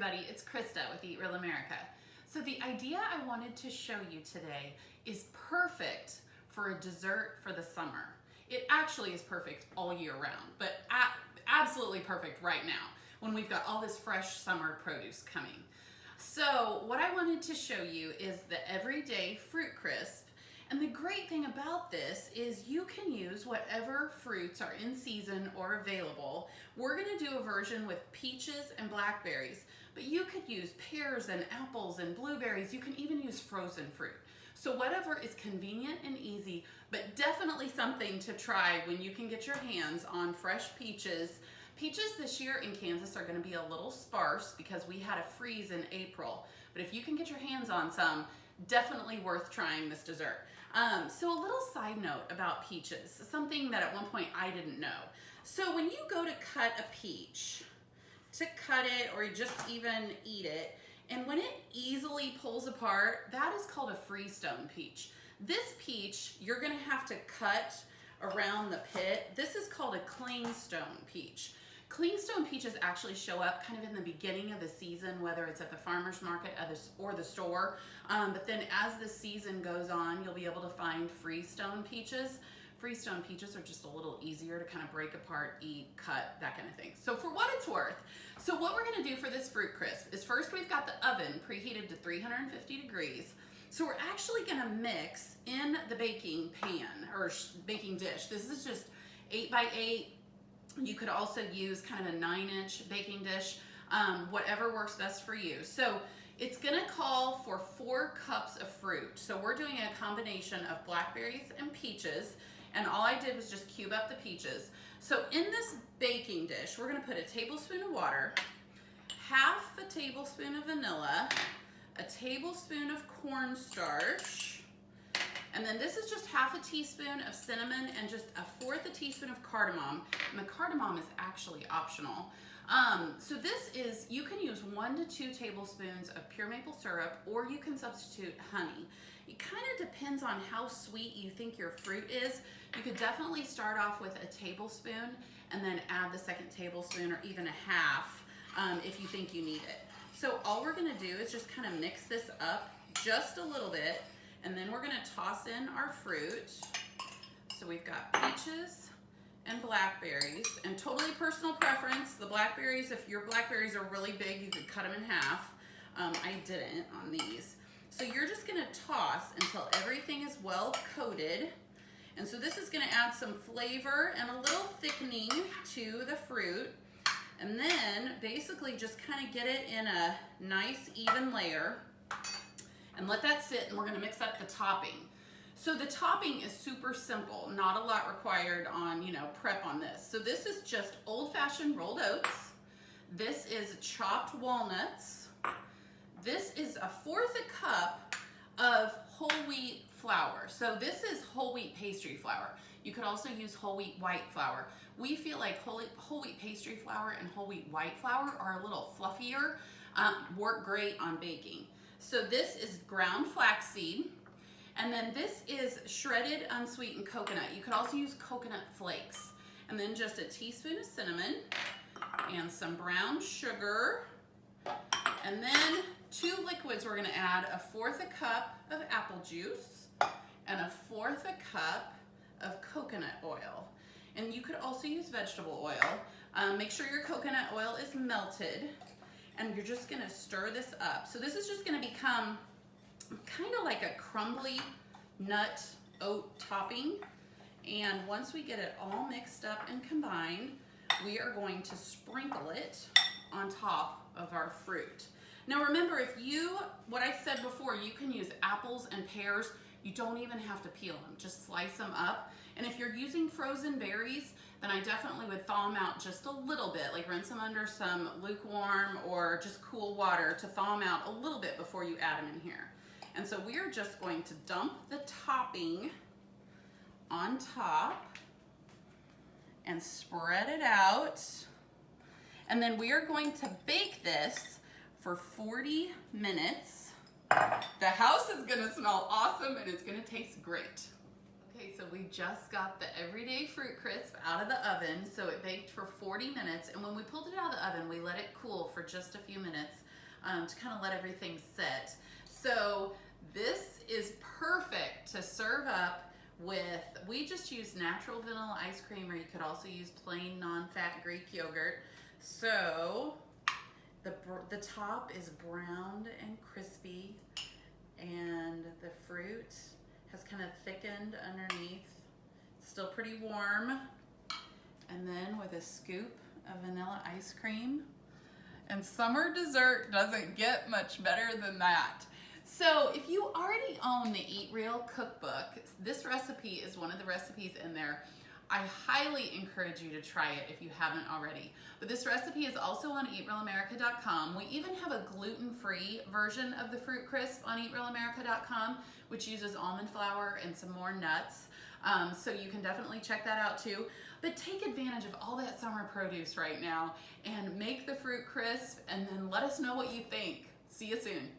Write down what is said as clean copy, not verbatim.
everybody, it's Krista with Eat Real America. So the idea I wanted to show you today is perfect for a dessert for the summer. It actually is perfect all year round, but absolutely perfect right now when we've got all this fresh summer produce coming. So what I wanted to show you is the everyday fruit crisp. And the great thing about this is you can use whatever fruits are in season or available. We're gonna do a version with peaches and blackberries, but you could use pears and apples and blueberries. You can even use frozen fruit. So whatever is convenient and easy, but definitely something to try when you can get your hands on fresh peaches. Peaches this year in Kansas are gonna be a little sparse because we had a freeze in April. But if you can get your hands on some, definitely worth trying this dessert. So a little side note about peaches, something that at one point I didn't know. So when you go to cut a peach, to cut it or just even eat it, and when it easily pulls apart, that is called a freestone peach. This peach, you're gonna have to cut around the pit. This is called a clingstone peach. Clingstone peaches actually show up kind of in the beginning of the season, whether it's at the farmer's market or the store. But then as the season goes on, you'll be able to find freestone peaches. Freestone peaches are just a little easier to kind of break apart, eat, cut, that kind of thing. So for what it's worth, so what we're gonna do for this fruit crisp is first we've got the oven preheated to 350 degrees. So we're actually gonna mix in the baking pan or baking dish. This is just 8 by 8. You could also use kind of a 9-inch baking dish, whatever works best for you. So it's gonna call for 4 cups of fruit. So we're doing a combination of blackberries and peaches, and all I did was just cube up the peaches. So in this baking dish, we're gonna put a tablespoon of water, half a tablespoon of vanilla, a tablespoon of cornstarch, and then this is just half a teaspoon of cinnamon and just 1/4 teaspoon of cardamom. And the cardamom is actually optional. So this is, you can use 1 to 2 tablespoons of pure maple syrup, or you can substitute honey. It kind of depends on how sweet you think your fruit is. You could definitely start off with a tablespoon and then add the second tablespoon or even a half if you think you need it. So all we're gonna do is just kind of mix this up just a little bit, and then we're gonna toss in our fruit. So we've got peaches and blackberries, and totally personal preference. The blackberries, if your blackberries are really big, you could cut them in half. I didn't on these. So you're just gonna toss until everything is well coated. And so this is gonna add some flavor and a little thickening to the fruit. And then basically just kind of get it in a nice even layer and let that sit, and we're gonna mix up the topping. So the topping is super simple, not a lot required on, prep on this. So this is just old-fashioned rolled oats. This is chopped walnuts. This is 1/4 cup of whole wheat flour. So this is whole wheat pastry flour. You could also use whole wheat white flour. We feel like whole wheat pastry flour and whole wheat white flour are a little fluffier, work great on baking. So this is ground flaxseed, and then this is shredded unsweetened coconut. You could also use coconut flakes, and then just a teaspoon of cinnamon and some brown sugar, and then 2 liquids we're gonna add 1/4 cup of apple juice and 1/4 cup of coconut oil. And you could also use vegetable oil. Make sure your coconut oil is melted, and you're just gonna stir this up. So this is just gonna become kind of like a crumbly nut oat topping. And once we get it all mixed up and combined, we are going to sprinkle it on top of our fruit. Now remember, what I said before, you can use apples and pears. You don't even have to peel them, just slice them up. And if you're using frozen berries, then I definitely would thaw them out just a little bit, like rinse them under some lukewarm or just cool water to thaw them out a little bit before you add them in here. And so we are just going to dump the topping on top and spread it out. And then we are going to bake this for 40 minutes. The house is gonna smell awesome and it's gonna taste great. Okay, so we just got the everyday fruit crisp out of the oven. So it baked for 40 minutes, and when we pulled it out of the oven, we let it cool for just a few minutes. to kind of let everything sit. So this is perfect to serve up with, we just use natural vanilla ice cream, or you could also use plain non-fat Greek yogurt. So the top is browned and crispy, and the fruit has kind of thickened underneath. It's still pretty warm. And then with a scoop of vanilla ice cream. And summer dessert doesn't get much better than that. So if you already own the Eat Real cookbook, this recipe is one of the recipes in there. I highly encourage you to try it if you haven't already. But this recipe is also on eatrealamerica.com. We even have a gluten-free version of the fruit crisp on eatrealamerica.com, which uses almond flour and some more nuts. So you can definitely check that out too. But take advantage of all that summer produce right now and make the fruit crisp, and then let us know what you think. See you soon.